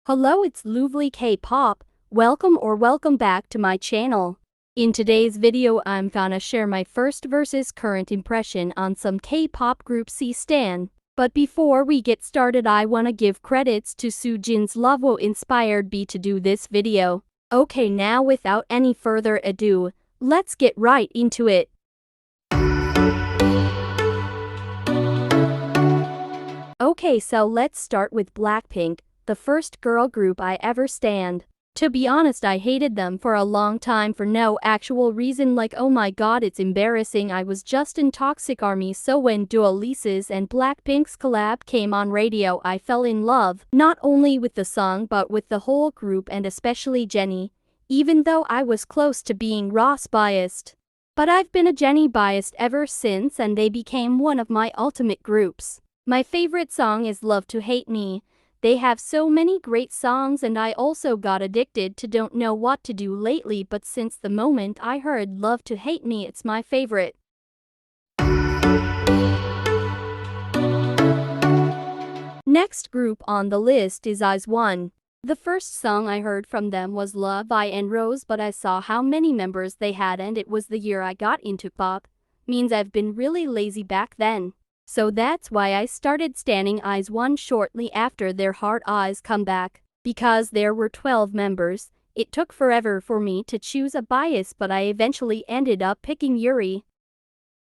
Hello, it's lovely K-pop. Welcome back to my channel. In today's video, I'm gonna share my first versus current impression on some K-pop group C stan. But before we get started, I wanna give credits to Soojin's Lovo inspired me to do this video. Okay, now without any further ado, let's get right into it. Okay, so let's start with Blackpink, the first girl group I ever stand. To be honest, I hated them for a long time for no actual reason, like oh my god, it's embarrassing. I was just in toxic army, so when Dua Lipa's and Blackpink's collab came on radio, I fell in love, not only with the song but with the whole group and especially Jennie, even though I was close to being Ross biased. But I've been a Jennie biased ever since, and they became one of my ultimate groups. My favorite song is Love to Hate Me. They have so many great songs, and I also got addicted to Don't Know What to Do lately, but since the moment I heard Love to Hate Me, it's my favorite. Next group on the list is izone. The first song I heard from them was Love I and Rose, but I saw how many members they had and it was the year I got into pop. Means I've been really lazy back then. So that's why I started standing izone shortly after their Hard Eyes comeback. Because there were 12 members, it took forever for me to choose a bias, but I eventually ended up picking Yuri.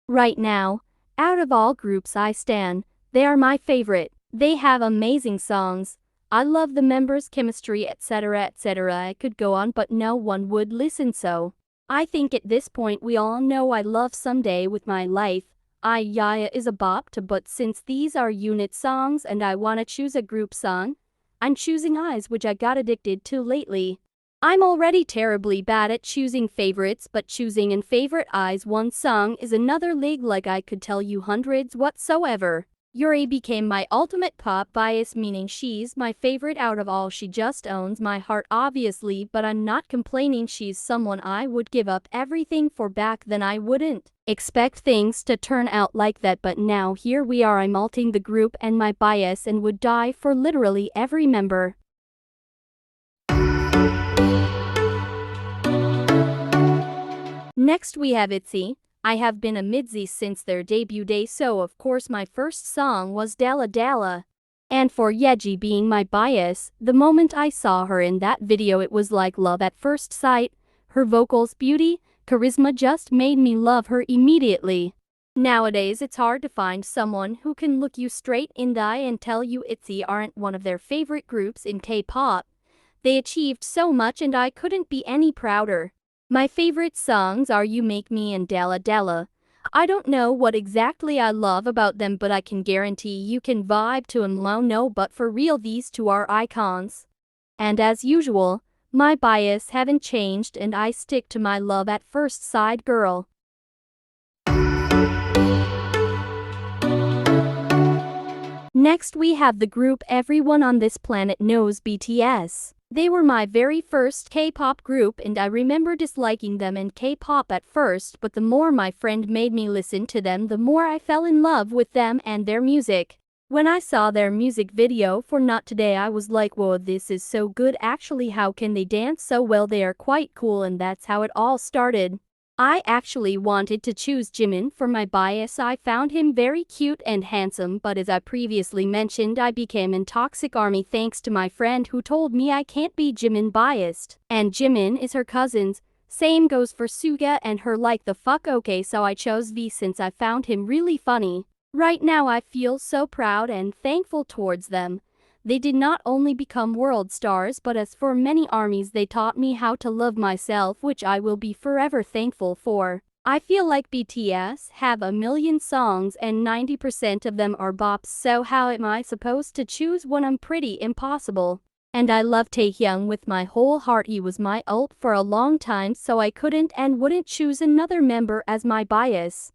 Right now, out of all groups I stan, they are my favorite. They have amazing songs. I love the members' chemistry, etc. etc. I could go on, but no one would listen, so I think at this point we all know I love Someday with My Life. I is a bop too, but since these are unit songs and I wanna choose a group song, I'm choosing Eyes, which I got addicted to lately. I'm already terribly bad at choosing favorites, but choosing and favorite izone song is another league, like I could tell you hundreds whatsoever. Yuri became my ultimate pop bias, meaning she's my favorite out of all. She just owns my heart obviously, but I'm not complaining. She's someone I would give up everything for. Back then I wouldn't expect things to turn out like that, but now here we are. I'm ulting the group and my bias and would die for literally every member. Next we have itzy. I have been a midzy since their debut day, so of course my first song was Dalla. And for Yeji being my bias, the moment I saw her in that video it was like love at first sight. Her vocals, beauty, charisma just made me love her immediately. Nowadays it's hard to find someone who can look you straight in the eye and tell you itzy aren't one of their favorite groups in K-pop. They achieved so much and I couldn't be any prouder. My favorite songs are You Make Me and Dalla. I don't know what exactly I love about them, but I can guarantee you can vibe to lmao. No, but for real, these two are icons. And as usual, my bias haven't changed and I stick to my love at first sight girl. Next we have the group everyone on this planet knows, BTS. They were my very first K-pop group and I remember disliking them in K-pop at first, but the more my friend made me listen to them, the more I fell in love with them and their music. When I saw their music video for Not Today, I was like, whoa, this is so good actually, how can they dance so well? They are quite cool, and that's how it all started. I actually wanted to choose Jimin for my bias. I found him very cute and handsome, but as I previously mentioned, I became in toxic army thanks to my friend who told me I can't be Jimin biased. And Jimin is her cousins. Same goes for Suga and her, like the fuck. Okay, so I chose V since I found him really funny. Right now I feel so proud and thankful towards them. They did not only become world stars, but as for many armies, they taught me how to love myself, which I will be forever thankful for. I feel like BTS have a million songs and 90% of them are bops, so how am I supposed to choose one? I'm pretty impossible. And I love Taehyung with my whole heart. He was my ult for a long time, so I couldn't and wouldn't choose another member as my bias.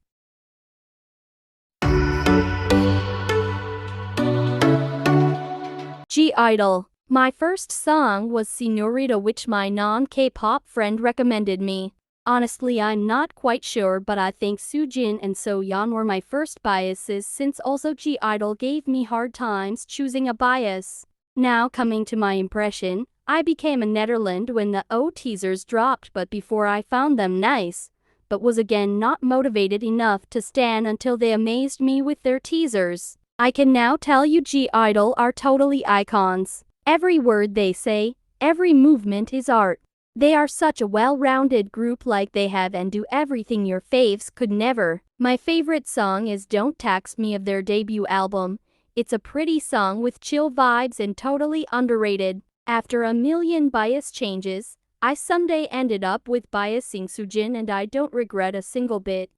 i-dle. My first song was Senorita, which my non-K-pop friend recommended me. Honestly, I'm not quite sure, but I think Soojin and Soyeon were my first biases, since also i-dle gave me hard times choosing a bias. Now coming to my impression, I became a Netherland when the O teasers dropped, but before I found them nice, but was again not motivated enough to stan until they amazed me with their teasers. I can now tell you i-dle are totally icons. Every word they say, every movement is art. They are such a well-rounded group, like they have and do everything your faves could never. My favorite song is Don't Tax Me of their debut album. It's a pretty song with chill vibes and totally underrated. After a million bias changes, I someday ended up with biasing soojin and I don't regret a single bit.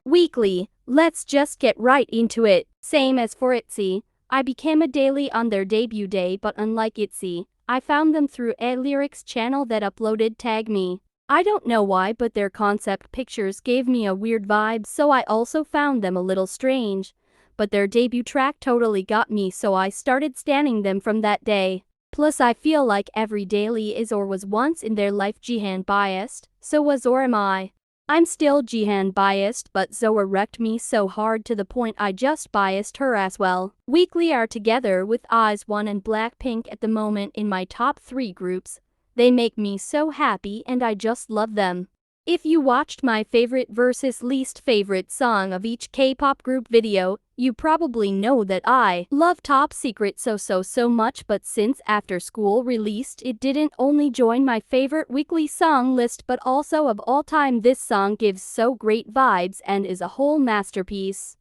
Weekly, let's just get right into it. Same as for itsy, I became a daily on their debut day, but unlike itsy, I found them through a lyrics channel that uploaded Tag Me. I don't know why, but their concept pictures gave me a weird vibe, so I also found them a little strange. But their debut track totally got me, so I started standing them from that day. Plus I feel like every daily is or was once in their life jihan biased, so was or am I. I'm still jihan biased, but Zoa wrecked me so hard to the point I just biased her as well. Weekly are together with izone and Blackpink at the moment in my top 3 groups. They make me so happy and I just love them. If you watched my favorite versus least favorite song of each K-pop group video, you probably know that I love Top Secret so much, but since After School released, it didn't only join my favorite weekly song list but also of all time. This song gives so great vibes and is a whole masterpiece.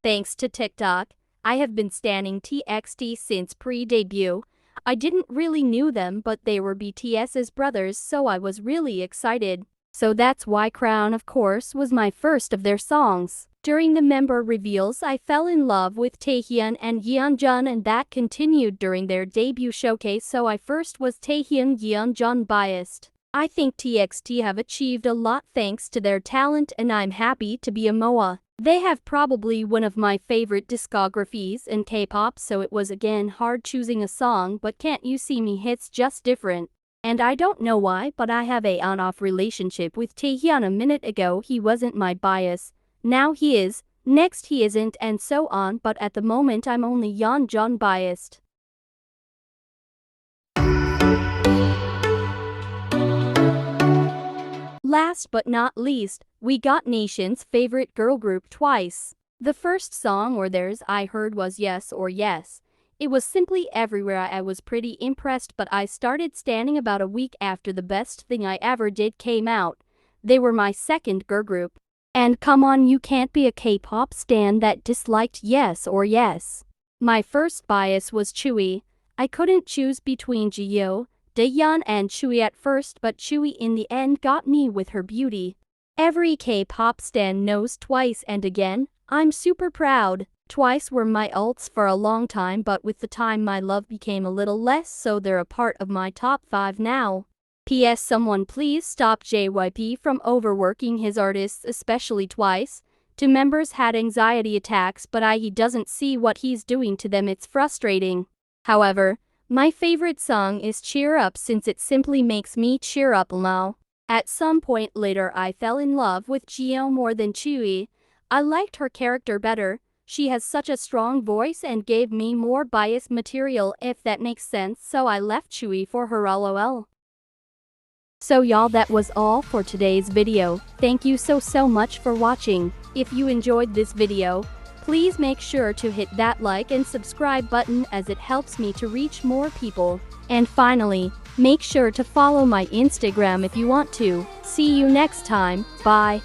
Thanks to TikTok, I have been standing TXT since pre-debut. I didn't really knew them, but they were BTS's brothers, so I was really excited. So that's why Crown, of course, was my first of their songs. During the member reveals, I fell in love with Taehyun and Yeonjun, and that continued during their debut showcase, so I first was Taehyun Yeonjun biased. I think TXT have achieved a lot thanks to their talent, and I'm happy to be a MOA. They have probably one of my favorite discographies in K-pop, so it was again hard choosing a song, but Can't You See Me hits just different. And I don't know why, but I have a on-off relationship with Taehyun. A minute ago he wasn't my bias, now he is, next he isn't, and so on, but at the moment I'm only Yeonjun biased. Last but not least, we got Nation's favorite girl group Twice. The first song or theirs I heard was Yes or Yes. It was simply everywhere. I was pretty impressed, but I started standing about a week after The Best Thing I Ever Did came out. They were my second girl group. And come on, you can't be a K-pop stan that disliked Yes or Yes. My first bias was Tzuyu. I couldn't choose between Jihyo, Daeyeon and Tzuyu at first, but Tzuyu in the end got me with her beauty. Every K-pop stan knows Twice, and again, I'm super proud. Twice were my ults for a long time, but with the time my love became a little less, so they're a part of my top 5 now. P.S. Someone please stop JYP from overworking his artists, especially Twice. 2 members had anxiety attacks, but he doesn't see what he's doing to them. It's frustrating. However, my favorite song is Cheer Up, since it simply makes me cheer up lmao. At some point later I fell in love with Jihyo more than Tzuyu. I liked her character better. She has such a strong voice and gave me more bias material, if that makes sense, so I left Tzuyu for her, lol. So y'all, that was all for today's video. Thank you so much for watching. If you enjoyed this video, please make sure to hit that like and subscribe button, as it helps me to reach more people. And finally, make sure to follow my Instagram if you want to. See you next time. Bye.